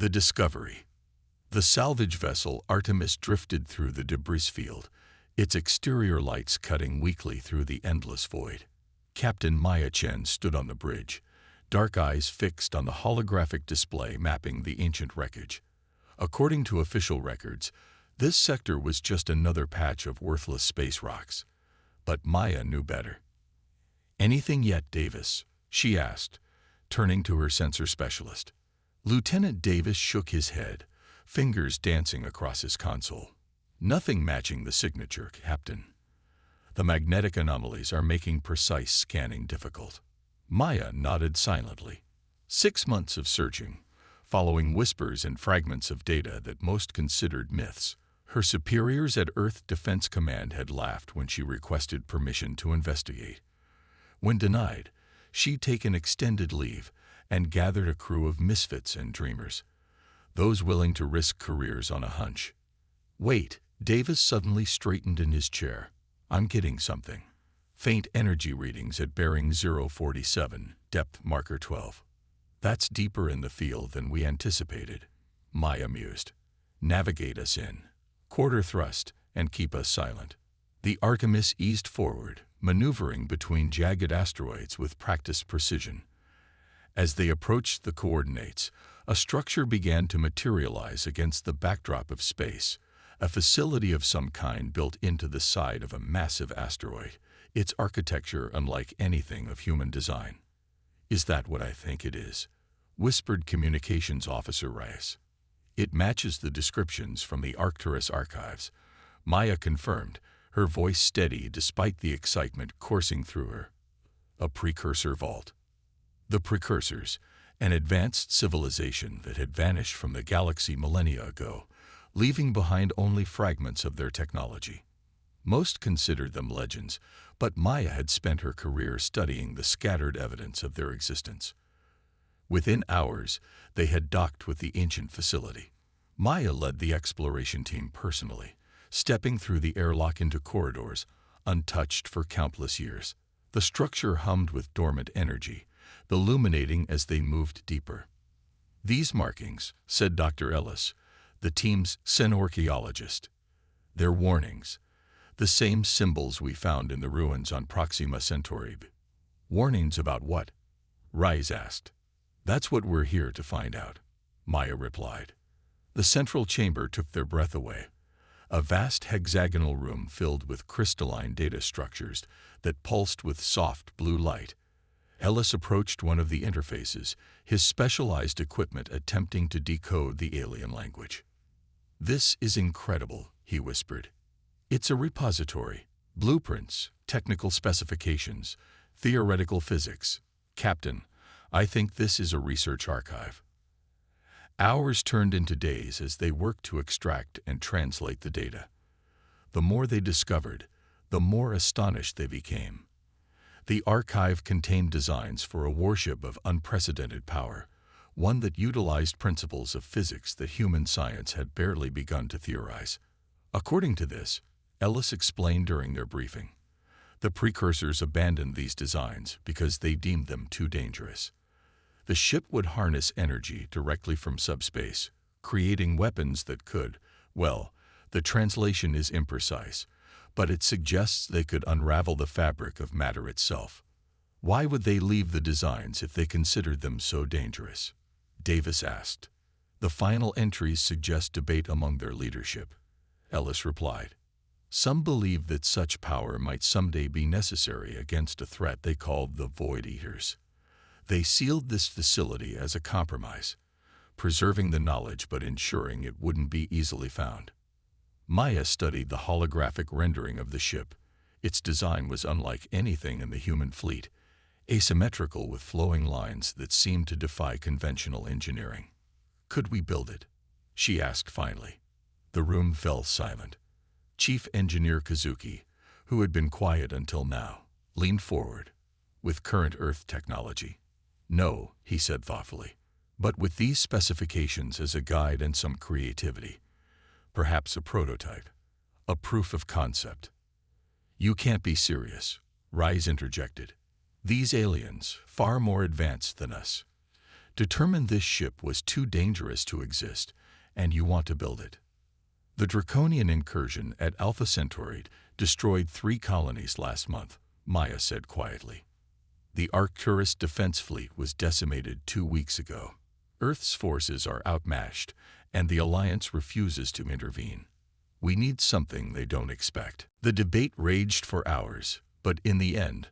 The discovery. The salvage vessel Artemis drifted through the debris field, its exterior lights cutting weakly through the endless void. Captain Maya Chen stood on the bridge, dark eyes fixed on the holographic display mapping the ancient wreckage. According to official records, this sector was just another patch of worthless space rocks. But Maya knew better. "Anything yet, Davis?" she asked, turning to her sensor specialist. Lieutenant Davis shook his head, fingers dancing across his console. "Nothing matching the signature, Captain. The magnetic anomalies are making precise scanning difficult." Maya nodded silently. 6 months of searching, following whispers and fragments of data that most considered myths. Her superiors at Earth Defense Command had laughed when she requested permission to investigate. When denied, she'd taken extended leave and gathered a crew of misfits and dreamers, those willing to risk careers on a hunch. "Wait," Davis suddenly straightened in his chair. "I'm getting something. Faint energy readings at bearing 047, depth marker 12. That's deeper in the field than we anticipated," Maya mused. "Navigate us in. Quarter thrust, and keep us silent." The Artemis eased forward, maneuvering between jagged asteroids with practiced precision. As they approached the coordinates, a structure began to materialize against the backdrop of space, a facility of some kind built into the side of a massive asteroid, its architecture unlike anything of human design. "Is that what I think it is?" whispered Communications Officer Reyes. "It matches the descriptions from the Arcturus archives," Maya confirmed, her voice steady despite the excitement coursing through her. "A precursor vault." The precursors, an advanced civilization that had vanished from the galaxy millennia ago, leaving behind only fragments of their technology. Most considered them legends, but Maya had spent her career studying the scattered evidence of their existence. Within hours, they had docked with the ancient facility. Maya led the exploration team personally, stepping through the airlock into corridors, untouched for countless years. The structure hummed with dormant energy, illuminating as they moved deeper. "These markings," said Dr. Ellis, the team's xenorchaeologist. "They're warnings. The same symbols we found in the ruins on Proxima Centauri." "Warnings about what?" Reyes asked. "That's what we're here to find out," Maya replied. The central chamber took their breath away, a vast hexagonal room filled with crystalline data structures that pulsed with soft blue light. Ellis approached one of the interfaces, his specialized equipment attempting to decode the alien language. "This is incredible," he whispered. "It's a repository. Blueprints, technical specifications, theoretical physics. Captain, I think this is a research archive." Hours turned into days as they worked to extract and translate the data. The more they discovered, the more astonished they became. The archive contained designs for a warship of unprecedented power, one that utilized principles of physics that human science had barely begun to theorize. According to this, Ellis explained during their briefing, the precursors abandoned these designs because they deemed them too dangerous. The ship would harness energy directly from subspace, creating weapons that could, well, the translation is imprecise, but it suggests they could unravel the fabric of matter itself. Why would they leave the designs if they considered them so dangerous? Davis asked. The final entries suggest debate among their leadership, Ellis replied. Some believe that such power might someday be necessary against a threat they called the Void Eaters. They sealed this facility as a compromise, preserving the knowledge but ensuring it wouldn't be easily found. Maya studied the holographic rendering of the ship. Its design was unlike anything in the human fleet, asymmetrical with flowing lines that seemed to defy conventional engineering. "Could we build it?" she asked finally. The room fell silent. Chief Engineer Kazuki, who had been quiet until now, leaned forward. "With current Earth technology?" "No," he said thoughtfully. "But with these specifications as a guide and some creativity, perhaps a prototype, a proof of concept." "You can't be serious," Rise interjected. "These aliens, far more advanced than us, Determined this ship was too dangerous to exist, and you want to build it. The Draconian incursion at Alpha Centauri destroyed 3 colonies last month, Maya said quietly. The Arcturus defense fleet was decimated 2 weeks ago. Earth's forces are outmatched, and the Alliance refuses to intervene. We need something they don't expect. The debate raged for hours, but in the end,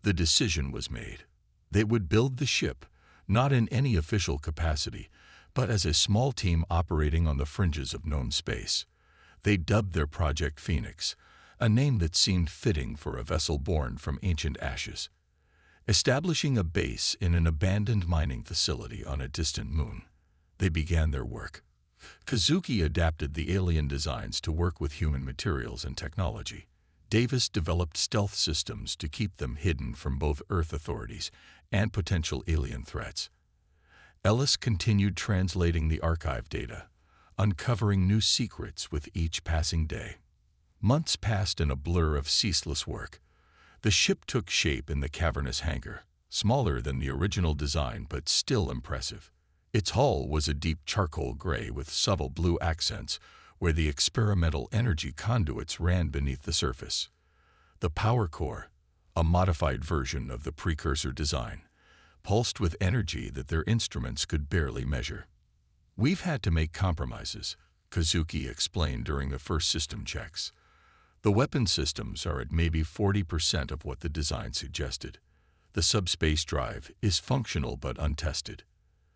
the decision was made. They would build the ship, not in any official capacity, but as a small team operating on the fringes of known space. They dubbed their project Phoenix, a name that seemed fitting for a vessel born from ancient ashes. Establishing a base in an abandoned mining facility on a distant moon, they began their work. Kazuki adapted the alien designs to work with human materials and technology. Davis developed stealth systems to keep them hidden from both Earth authorities and potential alien threats. Ellis continued translating the archive data, uncovering new secrets with each passing day. Months passed in a blur of ceaseless work. The ship took shape in the cavernous hangar, smaller than the original design but still impressive. Its hull was a deep charcoal gray with subtle blue accents where the experimental energy conduits ran beneath the surface. The power core, a modified version of the precursor design, pulsed with energy that their instruments could barely measure. "We've had to make compromises," Kazuki explained during the first system checks. "The weapon systems are at maybe 40% of what the design suggested. The subspace drive is functional but untested.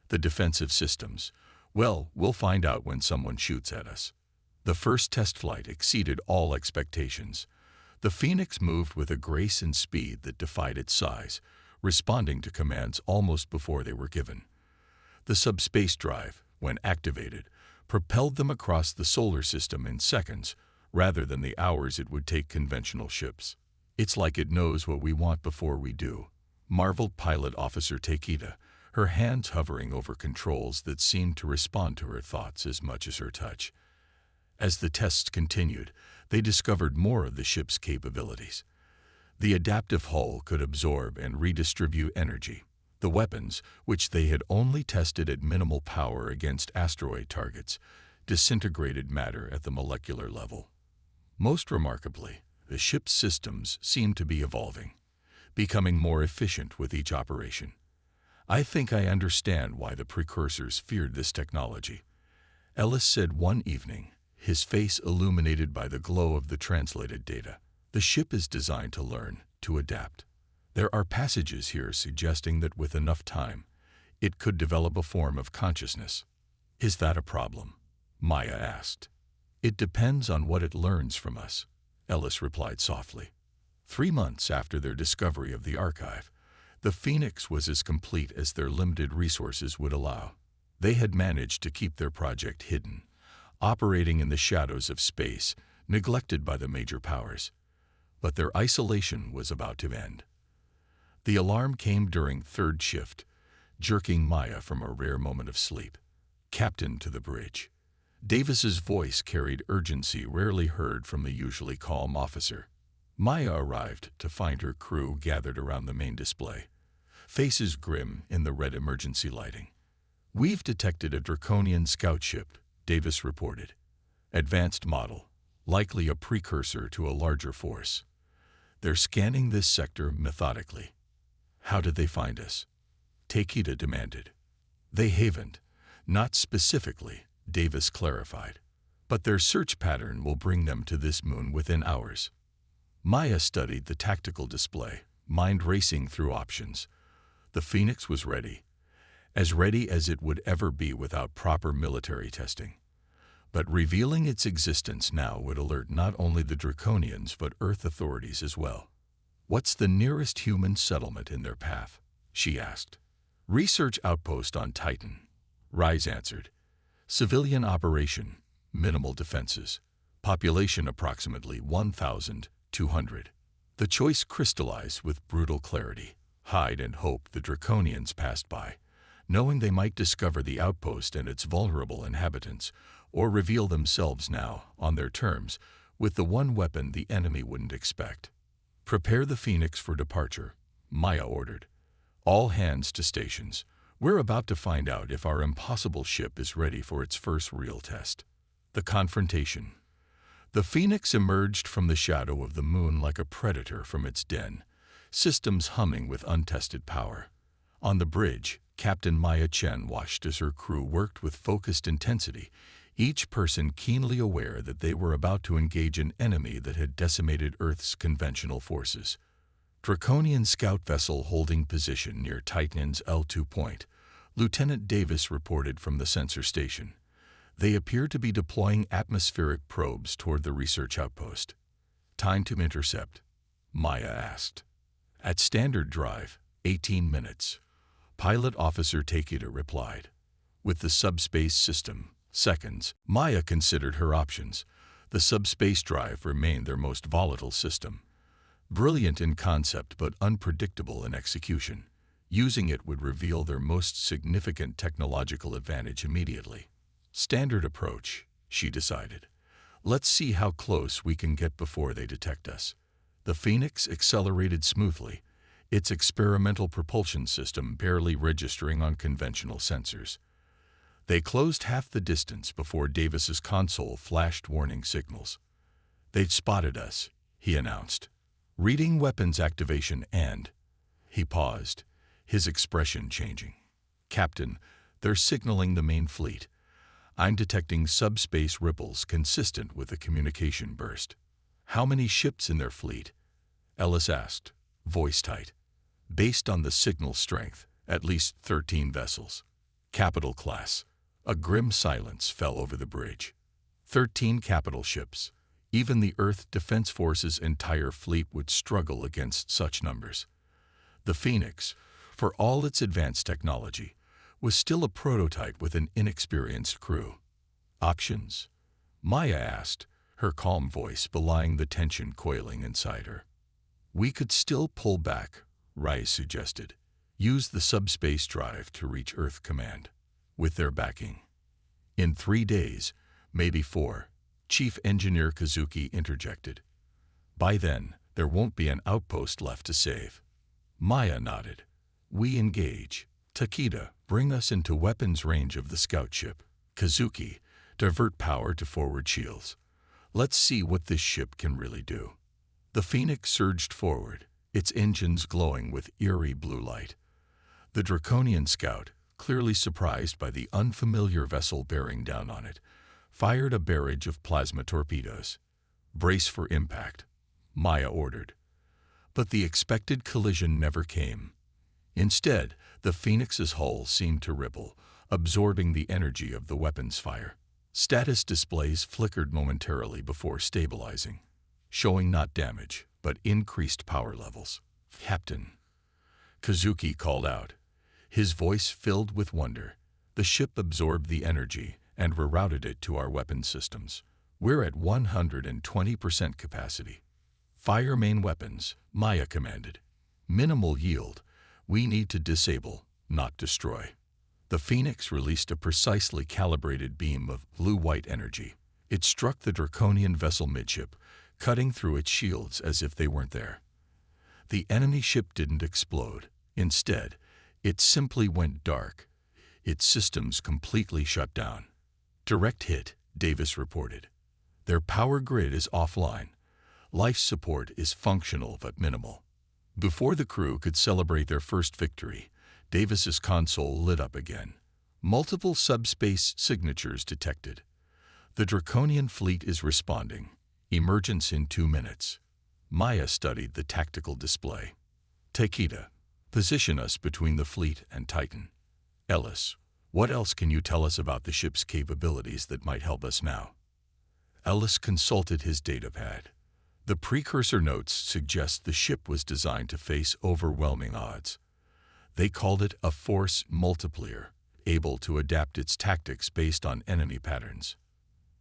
The defensive systems, well, we'll find out when someone shoots at us." The first test flight exceeded all expectations. The Phoenix moved with a grace and speed that defied its size, responding to commands almost before they were given. The subspace drive, when activated, propelled them across the solar system in seconds, rather than the hours it would take conventional ships. "It's like it knows what we want before we do," marveled Pilot Officer Takeda, her hands hovering over controls that seemed to respond to her thoughts as much as her touch. As the tests continued, they discovered more of the ship's capabilities. The adaptive hull could absorb and redistribute energy. The weapons, which they had only tested at minimal power against asteroid targets, disintegrated matter at the molecular level. Most remarkably, the ship's systems seemed to be evolving, becoming more efficient with each operation. "I think I understand why the precursors feared this technology," Ellis said one evening, his face illuminated by the glow of the translated data. "The ship is designed to learn, to adapt. There are passages here suggesting that with enough time, it could develop a form of consciousness." "Is that a problem?" Maya asked. "It depends on what it learns from us," Ellis replied softly. 3 months after their discovery of the archive, the Phoenix was as complete as their limited resources would allow. They had managed to keep their project hidden, operating in the shadows of space, neglected by the major powers. But their isolation was about to end. The alarm came during third shift, jerking Maya from a rare moment of sleep. "Captain, to the bridge." Davis's voice carried urgency rarely heard from the usually calm officer. Maya arrived to find her crew gathered around the main display, faces grim in the red emergency lighting. "We've detected a Draconian scout ship," Davis reported. "Advanced model, likely a precursor to a larger force. They're scanning this sector methodically." "How did they find us?" Takeda demanded. "They haven't, not specifically," Davis clarified. "But their search pattern will bring them to this moon within hours." Maya studied the tactical display, mind racing through options. The Phoenix was ready as it would ever be without proper military testing. But revealing its existence now would alert not only the Draconians but Earth authorities as well. "What's the nearest human settlement in their path?" she asked. "Research outpost on Titan," Rise answered. "Civilian operation, minimal defenses. Population approximately 1,200. The choice crystallized with brutal clarity. Hide and hope the Draconians passed by, knowing they might discover the outpost and its vulnerable inhabitants, or reveal themselves now, on their terms, with the one weapon the enemy wouldn't expect. "Prepare the Phoenix for departure," Maya ordered. "All hands to stations. We're about to find out if our impossible ship is ready for its first real test. The confrontation. The Phoenix emerged from the shadow of the moon like a predator from its den, systems humming with untested power. On the bridge, Captain Maya Chen watched as her crew worked with focused intensity, each person keenly aware that they were about to engage an enemy that had decimated Earth's conventional forces. Draconian scout vessel holding position near Titan's L2 point, Lieutenant Davis reported from the sensor station. They appear to be deploying atmospheric probes toward the research outpost. Time to intercept? Maya asked. At standard drive, 18 minutes. Pilot Officer Takeda replied. With the subspace system, seconds. Maya considered her options. The subspace drive remained their most volatile system. Brilliant in concept but unpredictable in execution. Using it would reveal their most significant technological advantage immediately. Standard approach, she decided. Let's see how close we can get before they detect us. The Phoenix accelerated smoothly, its experimental propulsion system barely registering on conventional sensors. They closed half the distance before Davis's console flashed warning signals. They'd spotted us, he announced. Reading weapons activation and... He paused, his expression changing. Captain, they're signaling the main fleet. I'm detecting subspace ripples consistent with the communication burst. How many ships in their fleet? Ellis asked, voice tight. Based on the signal strength, at least 13 vessels. Capital class. A grim silence fell over the bridge. 13 capital ships. Even the Earth Defense Force's entire fleet would struggle against such numbers. The Phoenix, for all its advanced technology, was still a prototype with an inexperienced crew. Options? Maya asked, her calm voice belying the tension coiling inside her. We could still pull back, Rice suggested. Use the subspace drive to reach Earth Command. With their backing. In 3 days, maybe 4, Chief Engineer Kazuki interjected. By then, there won't be an outpost left to save. Maya nodded. We engage. Takeda, bring us into weapons range of the scout ship. Kazuki, divert power to forward shields. Let's see what this ship can really do. The Phoenix surged forward, its engines glowing with eerie blue light. The Draconian scout, clearly surprised by the unfamiliar vessel bearing down on it, fired a barrage of plasma torpedoes. Brace for impact, Maya ordered. But the expected collision never came. Instead, the Phoenix's hull seemed to ripple, absorbing the energy of the weapon's fire. Status displays flickered momentarily before stabilizing, showing not damage, but increased power levels. Captain, Kazuki called out, his voice filled with wonder. The ship absorbed the energy and rerouted it to our weapon systems. We're at 120% capacity. Fire main weapons, Maya commanded. Minimal yield. We need to disable, not destroy. The Phoenix released a precisely calibrated beam of blue-white energy. It struck the Draconian vessel midship, cutting through its shields as if they weren't there. The enemy ship didn't explode. Instead, it simply went dark. Its systems completely shut down. Direct hit, Davis reported. Their power grid is offline. Life support is functional but minimal. Before the crew could celebrate their first victory, Davis's console lit up again. Multiple subspace signatures detected. The Draconian fleet is responding. Emergence in 2 minutes. Maya studied the tactical display. Takeda, position us between the fleet and Titan. Ellis, what else can you tell us about the ship's capabilities that might help us now? Ellis consulted his datapad. The precursor notes suggest the ship was designed to face overwhelming odds. They called it a force multiplier, able to adapt its tactics based on enemy patterns.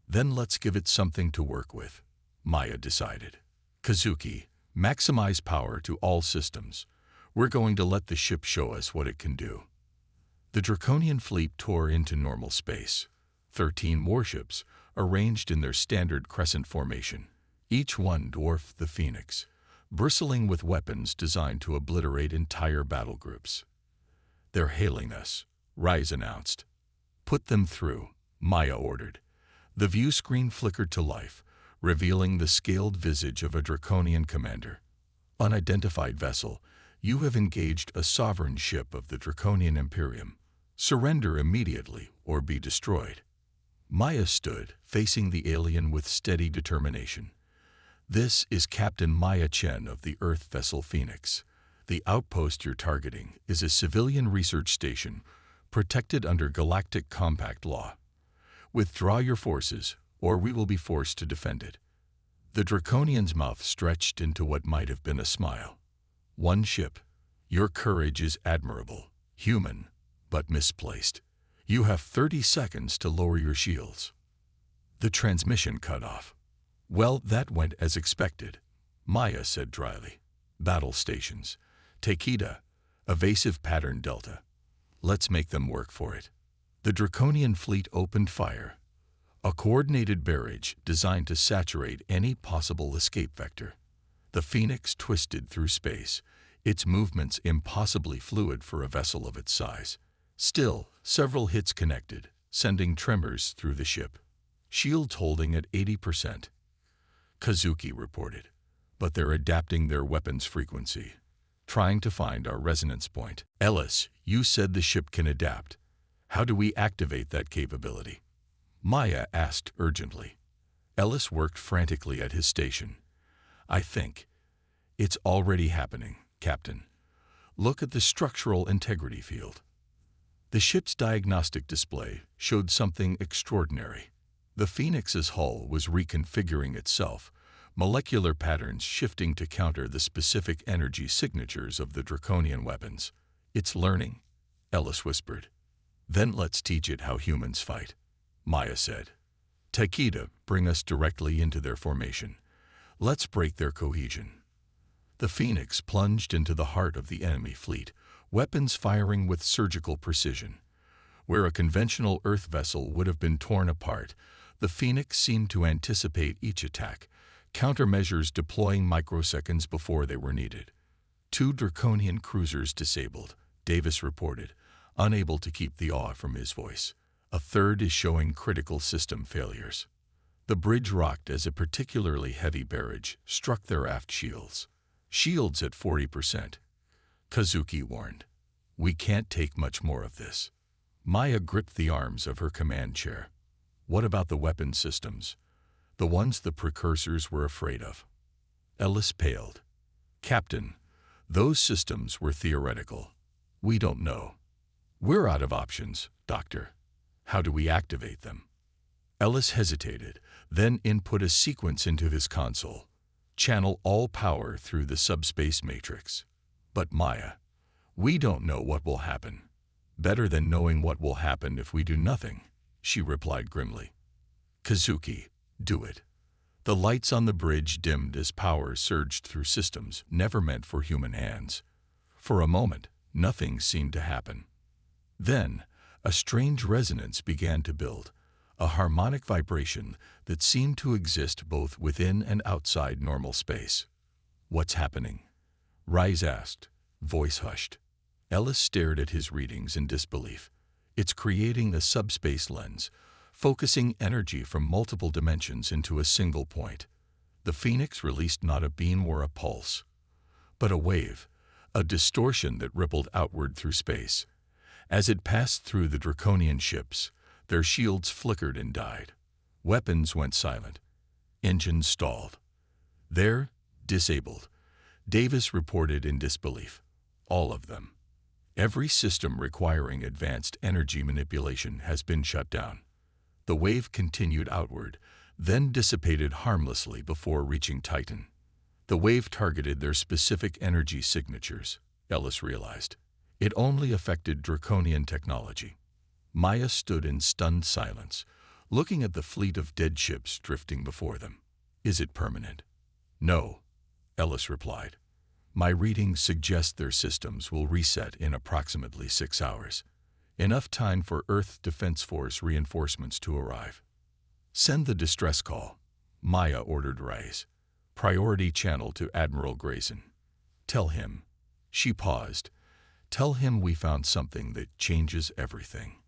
Then let's give it something to work with, Maya decided. Kazuki, maximize power to all systems. We're going to let the ship show us what it can do. The Draconian fleet tore into normal space. 13 warships, arranged in their standard crescent formation. Each one dwarfed the Phoenix, bristling with weapons designed to obliterate entire battle groups. They're hailing us, Rise announced. Put them through, Maya ordered. The view screen flickered to life, revealing the scaled visage of a draconian commander. Unidentified vessel, you have engaged a sovereign ship of the Draconian Imperium. Surrender immediately or be destroyed. Maya stood, facing the alien with steady determination. This is Captain Maya Chen of the Earth vessel Phoenix. The outpost you're targeting is a civilian research station protected under Galactic compact law. Withdraw your forces, or we will be forced to defend it. The Draconian's mouth stretched into what might have been a smile. One ship. Your courage is admirable, human, but misplaced. You have 30 seconds to lower your shields. The transmission cut off. Well, that went as expected, Maya said dryly. Battle stations. Takeda, evasive pattern delta. Let's make them work for it. The Draconian fleet opened fire. A coordinated barrage designed to saturate any possible escape vector. The Phoenix twisted through space, its movements impossibly fluid for a vessel of its size. Still, several hits connected, sending tremors through the ship. Shields holding at 80%. Kazuki reported. But they're adapting their weapons frequency, trying to find our resonance point. Ellis, you said the ship can adapt. How do we activate that capability? Maya asked urgently. Ellis worked frantically at his station. I think it's already happening, Captain. Look at the structural integrity field. The ship's diagnostic display showed something extraordinary. The Phoenix's hull was reconfiguring itself, molecular patterns shifting to counter the specific energy signatures of the draconian weapons. It's learning, Ellis whispered. Then let's teach it how humans fight, Maya said. Takeda, bring us directly into their formation. Let's break their cohesion. The Phoenix plunged into the heart of the enemy fleet, weapons firing with surgical precision. Where a conventional Earth vessel would have been torn apart, the Phoenix seemed to anticipate each attack, countermeasures deploying microseconds before they were needed. 2 draconian cruisers disabled, Davis reported, unable to keep the awe from his voice. A third is showing critical system failures. The bridge rocked as a particularly heavy barrage struck their aft shields. Shields at 40%. Kazuki warned. We can't take much more of this. Maya gripped the arms of her command chair. What about the weapon systems? The ones the precursors were afraid of. Ellis paled. Captain, those systems were theoretical. We don't know. We're out of options, Doctor. How do we activate them? Ellis hesitated, then input a sequence into his console. Channel all power through the subspace matrix. But Maya, we don't know what will happen. Better than knowing what will happen if we do nothing, she replied grimly. Kazuki, do it. The lights on the bridge dimmed as power surged through systems never meant for human hands. For a moment, nothing seemed to happen. Then, a strange resonance began to build, a harmonic vibration that seemed to exist both within and outside normal space. What's happening? Rise asked, voice hushed. Ellis stared at his readings in disbelief. It's creating a subspace lens, focusing energy from multiple dimensions into a single point. The Phoenix released not a beam or a pulse, but a wave, a distortion that rippled outward through space. As it passed through the draconian ships, their shields flickered and died. Weapons went silent. Engines stalled. They're disabled, Davis reported in disbelief. All of them. Every system requiring advanced energy manipulation has been shut down. The wave continued outward, then dissipated harmlessly before reaching Titan. The wave targeted their specific energy signatures, Ellis realized. It only affected draconian technology. Maya stood in stunned silence, looking at the fleet of dead ships drifting before them. Is it permanent? No, Ellis replied. My readings suggest their systems will reset in approximately 6 hours. Enough time for Earth Defense Force reinforcements to arrive. Send the distress call, Maya ordered Rise. Priority channel to Admiral Grayson. Tell him. She paused. Tell him we found something that changes everything."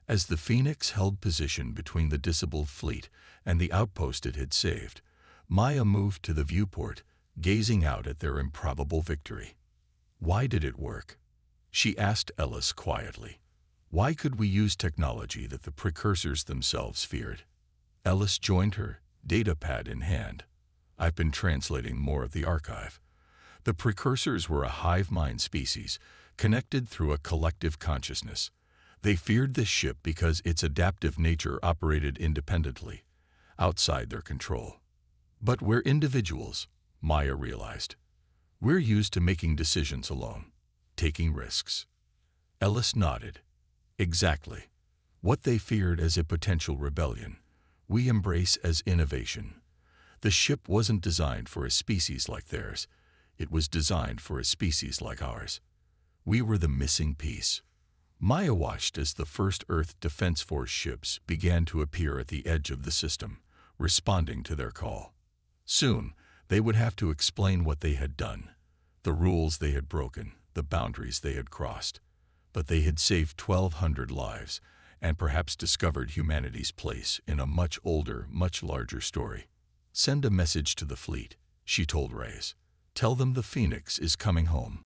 As the Phoenix held position between the disabled fleet and the outpost it had saved, Maya moved to the viewport, gazing out at their improbable victory. "Why did it work?" she asked Ellis quietly. "Why could we use technology that the precursors themselves feared?" Ellis joined her, datapad in hand. "I've been translating more of the archive. The precursors were a hive mind species, connected through a collective consciousness. They feared this ship because its adaptive nature operated independently, outside their control. But we're individuals," Maya realized. "We're used to making decisions alone, taking risks." Ellis nodded. "Exactly. What they feared as a potential rebellion, we embrace as innovation. The ship wasn't designed for a species like theirs. It was designed for a species like ours. We were the missing piece." Maya watched as the first Earth Defense Force ships began to appear at the edge of the system, responding to their call. Soon, they would have to explain what they had done, the rules they had broken, the boundaries they had crossed. But they had saved 1,200 lives and perhaps discovered humanity's place in a much older, much larger story. "Send a message to the fleet," she told Reyes. "Tell them the Phoenix is coming home."